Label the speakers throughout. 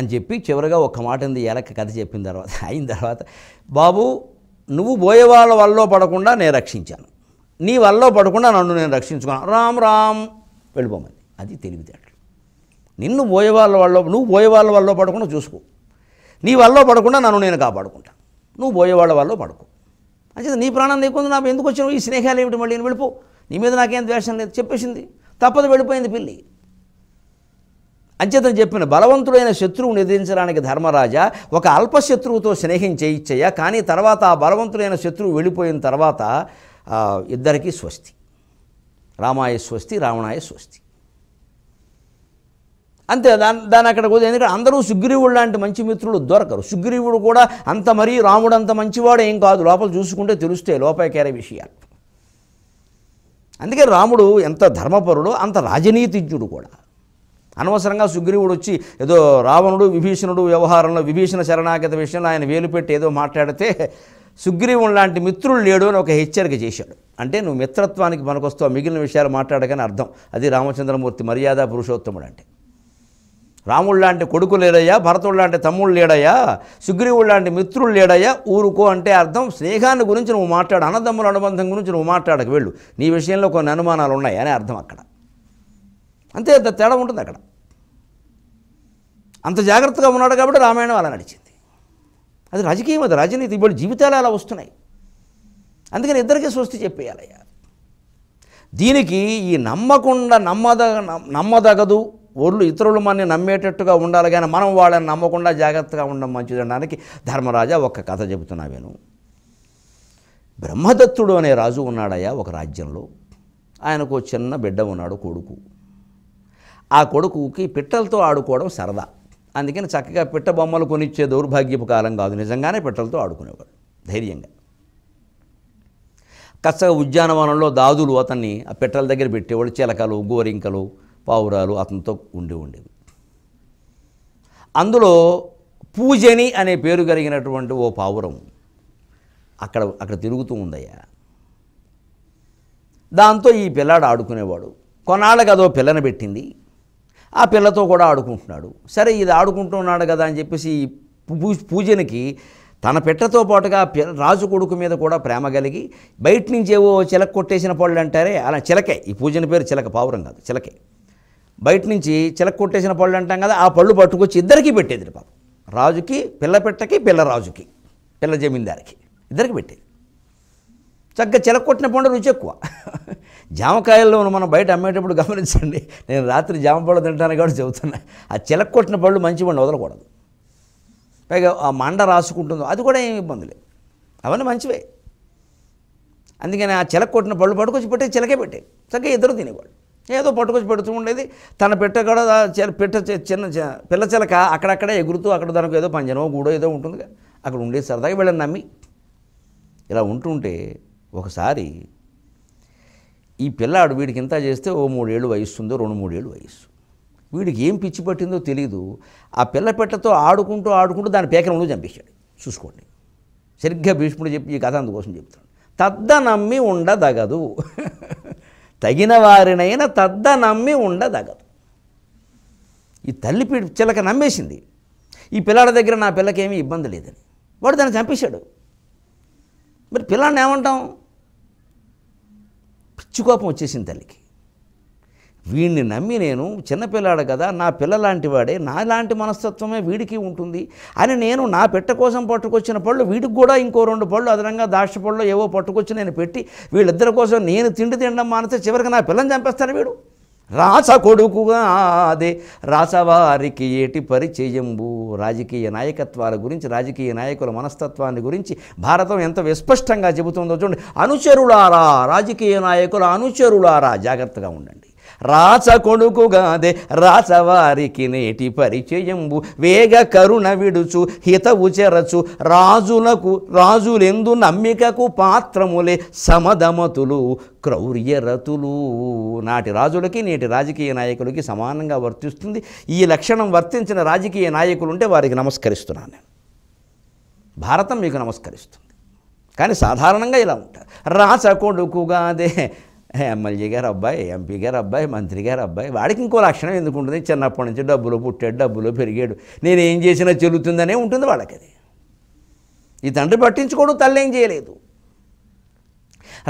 Speaker 1: అని చెప్పి చివరిగా ఒక్క మాట ఉంది. ఎలక కథ చెప్పిన తర్వాత అయిన తర్వాత, బాబు నువ్వు బోయేవాళ్ళ వల్లో పడకుండా నేను రక్షించాను, నీ వల్లో పడకుండా నన్ను నేను రక్షించుకున్నాను, రామ్ రామ్ వెళ్ళిపోమని. అది తెలివితేటలు. నిన్ను నువ్వు బోయేవాళ్ళ వల్లో పడకుండా చూసుకో, నీ వల్లో పడకుండా నన్ను నేను కాపాడుకుంటాను, నువ్వు బోయేవాళ్ళ వల్లో పడుకో. అంటే నీ ప్రాణం లేకుండా నాకు ఎందుకు వచ్చినావు, ఈ స్నేహాలు ఏమిటి, మళ్ళీ నేను వెళ్ళిపో, నీ మీద నాకేం ద్వేషం లేదు చెప్పేసింది. తప్పదు, వెళ్ళిపోయింది పిల్లి. అంచేతను చెప్పిన బలవంతుడైన శత్రువుని ఎదిరించడానికి ధర్మరాజా ఒక అల్పశత్రువుతో స్నేహం చేయించయ్యా, కానీ తర్వాత ఆ బలవంతుడైన శత్రువు వెళ్ళిపోయిన తర్వాత ఇద్దరికీ స్వస్తి. రామాయ స్వస్తి, రావణాయ స్వస్తి. అంతే. దాని అక్కడ కూడా ఎందుకంటే అందరూ సుగ్రీవుడు లాంటి మంచి మిత్రులు దొరకరు. సుగ్రీవుడు కూడా అంత మరీ రాముడు అంత మంచివాడు ఏం కాదు, లోపల చూసుకుంటే తెలుస్తాయి లోపాయకేరే విషయాలు. అందుకే రాముడు ఎంత ధర్మపరుడో అంత రాజనీతిజ్ఞుడు కూడా. అనవసరంగా సుగ్రీవుడు వచ్చి ఏదో రావణుడు విభీషణుడు వ్యవహారంలో విభీషణ శరణాగత విషయంలో ఆయన వేలు పెట్టి ఏదో మాట్లాడితే సుగ్రీవుడు లాంటి మిత్రులు లేడు అని ఒక హెచ్చరిక చేశాడు. అంటే నువ్వు మిత్రత్వానికి మనకొస్తావు, మిగిలిన విషయాలు మాట్లాడగానే అర్థం. అది రామచంద్రమూర్తి మర్యాద పురుషోత్తముడు అంటే. రాముడు లాంటి కొడుకు లేడయ్యా, భరతుడు లాంటి తమ్ముడు లేడయ్యా, సుగ్రీవుడు లాంటి మిత్రులు లేడయ్యా, ఊరుకో అంటే అర్థం స్నేహాన్ని గురించి నువ్వు మాట్లాడు, అన్నదమ్ముల అనుబంధం గురించి నువ్వు మాట్లాడకు, వెళ్ళు, నీ విషయంలో కొన్ని అనుమానాలు ఉన్నాయి అని అర్థం అక్కడ. అంతే, తేడా ఉంటుంది అక్కడ. అంత జాగ్రత్తగా ఉన్నాడు కాబట్టి రామాయణం అలా నడిచింది. అది రాజకీయం, అది రాజనీతి. ఇప్పుడు జీవితాలు అలా వస్తున్నాయి. అందుకని ఇద్దరికీ స్వస్తి చెప్పేయాలయ్యా. దీనికి ఈ నమ్మదగదు ఒళ్ళు ఇతరులు మనని నమ్మేటట్టుగా ఉండాలి, కానీ మనం వాళ్ళని నమ్మకుండా జాగ్రత్తగా ఉండడం మంచిదనడానికి ధర్మరాజా ఒక్క కథ చెబుతున్నా విను. బ్రహ్మదత్తుడు అనే రాజు ఉన్నాడయ్యా ఒక రాజ్యంలో. ఆయనకు చిన్న బిడ్డ ఉన్నాడు, కొడుకు. ఆ కొడుకుకి పిట్టలతో ఆడుకోవడం సరదా. అందుకని చక్కగా పిట్ట బొమ్మలు కొనిచ్చే దౌర్భాగ్యపు కాలం కాదు, నిజంగానే పిట్టలతో ఆడుకునేవాడు ధైర్యంగా. కచ్చగా ఉద్యానవనంలో దాదులు అతన్ని ఆ పిట్టల దగ్గర పెట్టేవాడు. చిలకలు, గోరింకలు, పావురాలు అతనితో ఉండేవి. అందులో పూజని అనే పేరు కలిగినటువంటి ఓ పావురం అక్కడ తిరుగుతూ ఉందయ్యా. దాంతో ఈ పిల్లాడు ఆడుకునేవాడు. కొన్నాళ్ళకి అదో పిల్లని పెట్టింది. ఆ పిల్లతో కూడా ఆడుకుంటున్నాడు. సరే ఇది ఆడుకుంటున్నాడు కదా అని చెప్పేసి పూజనికి తన పెట్టతో పాటుగా రాజు కొడుకు మీద కూడా ప్రేమ కలిగి బయట నుంచి ఏవో చిలక కొట్టేసిన పళ్ళు అంటారే, అలా చిలకే. ఈ పూజని పేరు చిలక, పావురం కాదు, చిలకే. బయట నుంచి చిలక కొట్టేసిన పళ్ళు అంటాం కదా, ఆ పళ్ళు పట్టుకొచ్చి ఇద్దరికీ పెట్టేది. పాపం రాజుకి, పిల్ల పెట్టకి, పిల్ల రాజుకి, పిల్ల జమీందారికి, ఇద్దరికి పెట్టేది. చక్కగా చిలక కొట్టిన పండు రుచి ఎక్కువ. జామకాయల్లో మనం బయట అమ్మేటప్పుడు గమనించండి, నేను రాత్రి జామ పళ్ళు తింటాను కాబట్టి చెబుతున్నా. ఆ చిలక కొట్టిన పళ్ళు మంచి పండు వదలకూడదు. పైగా ఆ మండ రాసుకుంటుందో అది కూడా ఏమి ఇబ్బంది లేదు, అవన్నీ మంచివే. అందుకని ఆ చిలక కొట్టిన పళ్ళు పట్టుకొచ్చి పెట్టే చిలకే పెట్టే చక్కగా ఇద్దరు తినేవాళ్ళు. ఏదో పట్టుకొచ్చి పెడుతూ ఉండేది. తన పెట్ట కూడా చిన్న పిల్ల చిలక అక్కడక్కడే ఎగురుతూ అక్కడ దానికి ఏదో పంజనో గూడో ఏదో ఉంటుంది, అక్కడ ఉండేది. సరదాగా వీళ్ళని నమ్మి ఇలా ఉంటుంటే ఒకసారి ఈ పిల్లాడు వీడికి ఇంత చేస్తే ఓ 3 ఏళ్ళు వయస్సుందో 2-3 ఏళ్ళు వయస్సు. వీడికి ఏం పిచ్చి పట్టిందో తెలియదు. ఆ పిల్ల పెట్టతో ఆడుకుంటూ దాని పేకరంలో చంపేశాడు. చూసుకోండి, సరిగ్గా భీష్ముడు చెప్పి ఈ కథ అందుకోసం చెప్తాడు. తద్ద నమ్మి ఉండదగదు, తగిన వారినైనా తద్ద నమ్మి ఉండదగదు. ఈ తల్లి చిలక నమ్మేసింది ఈ పిల్లాడి దగ్గర నా పిల్లకేమీ ఇబ్బంది లేదని. వాడు దాన్ని చంపేశాడు. మరి పిల్లాడిని ఏమంటాం? పిచ్చి కోపం వచ్చేసింది తల్లికి. వీడిని నమ్మి నేను చిన్నపిల్లాడు కదా, నా పిల్లలాంటి వాడే, నాలాంటి మనస్తత్వమే వీడికి ఉంటుంది అని నేను నా పెట్ట కోసం పట్టుకొచ్చిన పళ్ళు వీడికి కూడా ఇంకో 2 పళ్ళు అదనంగా దాక్ష పళ్ళు ఏవో పట్టుకొచ్చి నేను పెట్టి వీళ్ళిద్దరి కోసం నేను తిండి తినడం మానితే చివరికి నా పిల్లని చంపేస్తాను వీడు. రాస కొడుకుగా అదే రాసవారికి ఏటి పరిచయంబు. రాజకీయ నాయకత్వాల గురించి, రాజకీయ నాయకుల మనస్తత్వాన్ని గురించి భారతం ఎంత విస్పష్టంగా చెబుతుందో చూడండి. అనుచరులారా, రాజకీయ నాయకుల అనుచరులారా జాగ్రత్తగా ఉండండి. రాచ కొడుకుగాదే రాచవారికి నేటి పరిచయంబు. వేగ కరుణ విడుచు హితవు చెరచు రాజులెందు నమ్మికకు పాత్రములే సమదమతులు క్రౌర్యరతులు. నాటి రాజులకి నేటి రాజకీయ నాయకులకి సమానంగా వర్తిస్తుంది. ఈ లక్షణం వర్తించిన రాజకీయ నాయకులు ఉంటే వారికి నమస్కరిస్తున్నాను నేను. భారతం మీకు నమస్కరిస్తుంది. కానీ సాధారణంగా ఇలా ఉంటారు. రాచ కొడుకుగాదే ఎమ్మెల్యే గారు అబ్బాయి, ఎంపీ గారు అబ్బాయి, మంత్రి గారు అబ్బాయి, వాడికి ఇంకో లక్షణం ఎందుకు ఉంటుంది? చిన్నప్పటి నుంచి డబ్బులు పుట్టాడు, డబ్బులు పెరిగాడు, నేను ఏం చేసినా చెల్లుతుందనే ఉంటుంది వాళ్ళకి. అది ఈ తండ్రి పట్టించుకోడు, తల్లి ఏం చేయలేదు.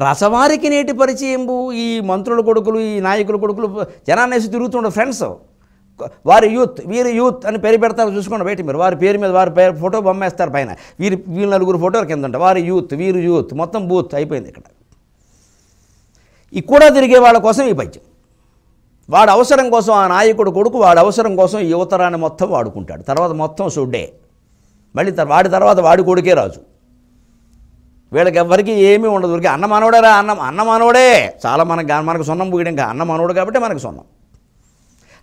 Speaker 1: రసవారికి నేటి పరిచయంబు ఈ మంత్రుల కొడుకులు, ఈ నాయకుల కొడుకులు జనాన్నేసి తిరుగుతుండే ఫ్రెండ్స్, వారి యూత్, వీరి యూత్ అని పేరు పెడతారు. చూసుకోండి బయట మీరు, వారి పేరు మీద వారి పేరు ఫోటో బొమ్మేస్తారు పైన, వీళ్ళు నలుగురు ఫోటోల కింద ఉంటాయి, వారి యూత్, వీరు యూత్, మొత్తం బూత్ అయిపోయింది ఇక్కడ. ఈ కూడా తిరిగే వాళ్ళ కోసం ఈ పద్యం. వాడు అవసరం కోసం ఆ నాయకుడు కొడుకు, వాడి అవసరం కోసం ఈ యువతరాన్ని మొత్తం వాడుకుంటాడు. తర్వాత మొత్తం సుడ్డే, మళ్ళీ వాడి తర్వాత వాడి కొడుకే రాజు. వీళ్ళకి ఎవ్వరికి ఏమీ ఉండదు. ఊరికి అన్న మనోడేరా, అన్న మనోడే చాలా, మనకు సొన్నం పూయడం కాదు, అన్న మనోడు కాబట్టి మనకు సొన్నం.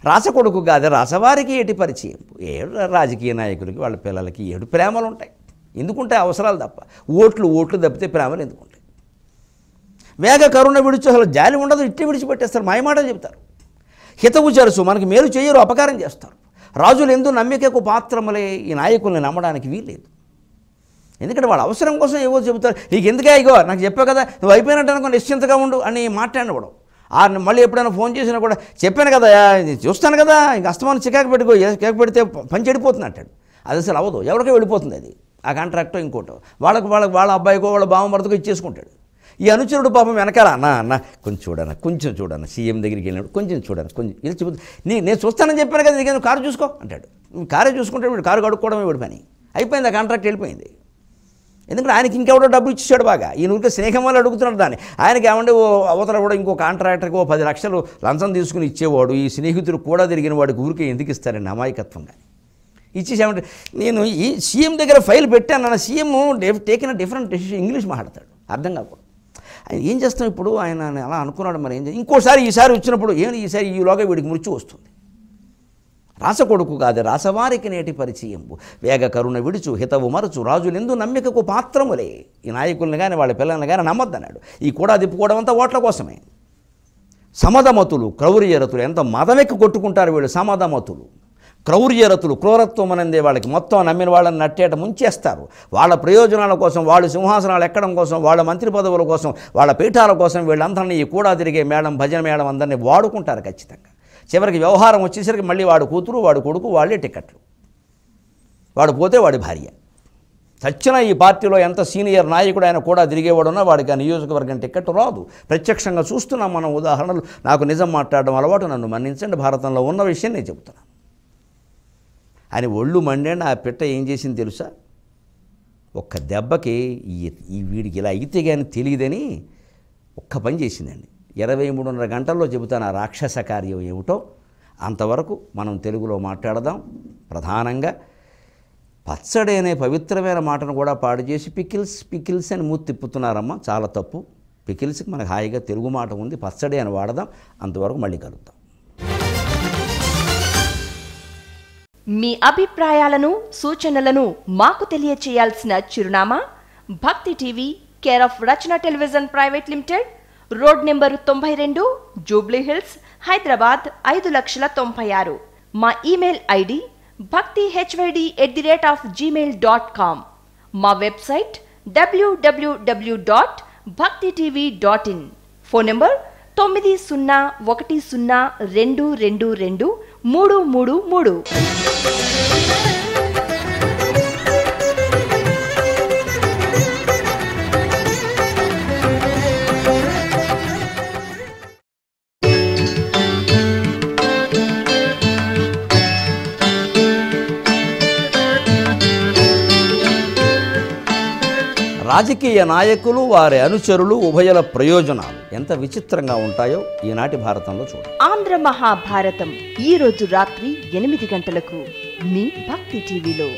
Speaker 1: రాసకొడుకు కాదు, రసవారికి ఏటి పరిచయం. ఏడు రాజకీయ నాయకులకి వాళ్ళ పిల్లలకి ఏడు ప్రేమలు ఉంటాయి. ఎందుకుంటాయి? అవసరాలు తప్ప. ఓట్లు తప్పితే ప్రేమలు ఎందుకుంటాయి? వేగ కరుణ విడిచి అసలు జాలి ఉండదు, ఇట్టి విడిచిపెట్టేస్తారు, మాయమాటలు చెప్తారు. హితవు చరుసు, మనకి మేలు చేయరు, అపకారం చేస్తారు. రాజులు ఎందు నమ్మికకు పాత్రములే, ఈ నాయకుల్ని నమ్మడానికి వీల్లేదు. ఎందుకంటే వాళ్ళ అవసరం కోసం ఏవో చెబుతారు. నీకు ఎందుకే, ఇగో నాకు చెప్పావు కదా, నువ్వు అయిపోయినట్టు అనుకో, నిశ్చింతగా ఉండు అని మాట్లాడకూడదు. మళ్ళీ ఎప్పుడైనా ఫోన్ చేసినా కూడా చెప్పాను కదా, చూస్తాను కదా, ఇంక అస్తమానం చికాకు పెట్టుకో, చికాకు పెడితే పని చెడిపోతుంది అంటాడు. అది అసలు అవ్వదు, ఎవరికో వెళ్ళిపోతుంది అది, ఆ కాంట్రాక్టో ఇంకోటో, వాళ్ళ అబ్బాయికో వాళ్ళ బావమరిదికో ఇచ్చేసుకుంటాడు. ఈ అనుచరుడు పాపం వెనకాల అన్న కొంచెం చూడన్న సీఎం దగ్గరికి వెళ్ళినప్పుడు కొంచెం ఇది చెబుతా, నేను చూస్తానని చెప్పాను కదా, నీకు కారు చూసుకో అంటాడు. కారే చూసుకుంటే వీడు కారు కడుక్కోవడమే వీడి పని అయిపోయింది, ఆ కాంట్రాక్ట్ వెళ్ళిపోయింది. ఎందుకంటే ఆయనకి ఇంకెవడో డబ్బు ఇచ్చాడు బాగా, ఈ ఊరికి స్నేహం వల్ల అడుగుతున్నాడు దాన్ని. ఆయనకి ఏమంటే అవతల కూడా ఇంకో కాంట్రాక్టర్కి 10 లక్షలు లంచం తీసుకుని ఇచ్చేవాడు, ఈ స్నేహితుడు కూడా తిరిగిన వాడికి ఊరికి ఎందుకు ఇస్తారండి అమాయకత్వం. కానీ ఇచ్చేసామంటే, నేను ఈ సీఎం దగ్గర ఫైల్ పెట్టాను, సీఎం టేకిన డిఫరెంట్ డెసిషన్, ఇంగ్లీష్ మాట్లాడతాడు, అర్థం కాకూడదు. ఆయన ఏం చేస్తాం ఇప్పుడు, ఆయన అలా అనుకున్నాడు, మరి ఏం చేయాలి? ఈసారి వచ్చినప్పుడు ఈసారి ఈలోగా వీడికి మృత్యు వస్తుంది. రాసకొడుకు కాదు, రాసవారికి నేటి పరిచయంబు, వేగ కరుణ విడుచు హితవు మరచు, రాజులెందు నమ్మికకు పాత్రములే. ఈ నాయకుల్ని కానీ వాళ్ళ పిల్లల్ని కానీ నమ్మద్దన్నాడు. ఈ కూడా తిప్పుకోవడం అంతా ఓట్ల కోసమే. సమదమతులు క్రౌర్యరతులు, ఎంత మదమెక్కి కొట్టుకుంటారు వీళ్ళు. సమదమతులు క్రౌర్యరతులు, క్రూరత్వం అనందే వాళ్ళకి. మొత్తం నమ్మిన వాళ్ళని నట్టేట ముంచేస్తారు. వాళ్ళ ప్రయోజనాల కోసం, వాళ్ళు సింహాసనాలు ఎక్కడం కోసం, వాళ్ళ మంత్రి పదవుల కోసం, వాళ్ళ పీఠాల కోసం వీళ్ళందరినీ ఈ కూడా తిరిగే మేడం, భజన మేడం అందరినీ వాడుకుంటారు ఖచ్చితంగా. చివరికి వ్యవహారం వచ్చేసరికి మళ్ళీ వాడు కూతురు, వాడు కొడుకు, వాళ్ళే టికెట్లు, వాడు పోతే వాడి భార్య. చచ్చిన ఈ పార్టీలో ఎంత సీనియర్ నాయకుడు ఆయన కూడా తిరిగేవాడున్నా వాడికి ఆ నియోజకవర్గం టికెట్ రాదు. ప్రత్యక్షంగా చూస్తున్నాం మనం ఉదాహరణలు. నాకు నిజం మాట్లాడడం అలవాటు, నన్ను మన్నించండి, భారతంలో ఉన్న విషయం నేను చెబుతున్నాను. అని ఒళ్ళు మండండి. ఆ పిట్ట ఏం చేసింది తెలుసా? ఒక్క దెబ్బకి ఈ వీడికి ఇలా అయితే కానీ తెలియదని ఒక్క పని చేసిందండి. 23.5 గంటల్లో చెబుతాను ఆ రాక్షస కార్యం ఏమిటో. అంతవరకు మనం తెలుగులో మాట్లాడదాం. ప్రధానంగా పచ్చడి అనే పవిత్రమైన మాటను కూడా పాడు చేసి పికిల్స్ అని మూతి తిప్పుతున్నారమ్మా, చాలా తప్పు. పికిల్స్కి మనకు హాయిగా తెలుగు మాట ఉంది, పచ్చడి అని వాడదాం. అంతవరకు మళ్ళీ కలుద్దాం.
Speaker 2: మీ అభిప్రాయాలను, సూచనలను మాకు తెలియచేయాల్సిన చిరునామా భక్తి TV, care of Rachana television private limited, road number 92, Jubilee hills, Hyderabad 5,96,000. మా ఇమెయిల్ ఐడి bhaktihyd@gmail.com. మా వెబ్సైట్ www.bhaktitv.in. Phone number 9010222333.
Speaker 1: రాజకీయ నాయకులు, వారి అనుచరులు, ఉభయల ప్రయోజనాలు ఎంత విచిత్రంగా ఉంటాయో ఈనాటి భారతంలో చూడండి.
Speaker 2: ఆంధ్ర మహాభారతం ఈ రోజు రాత్రి 8 గంటలకు మీ భక్తి టీవీలో.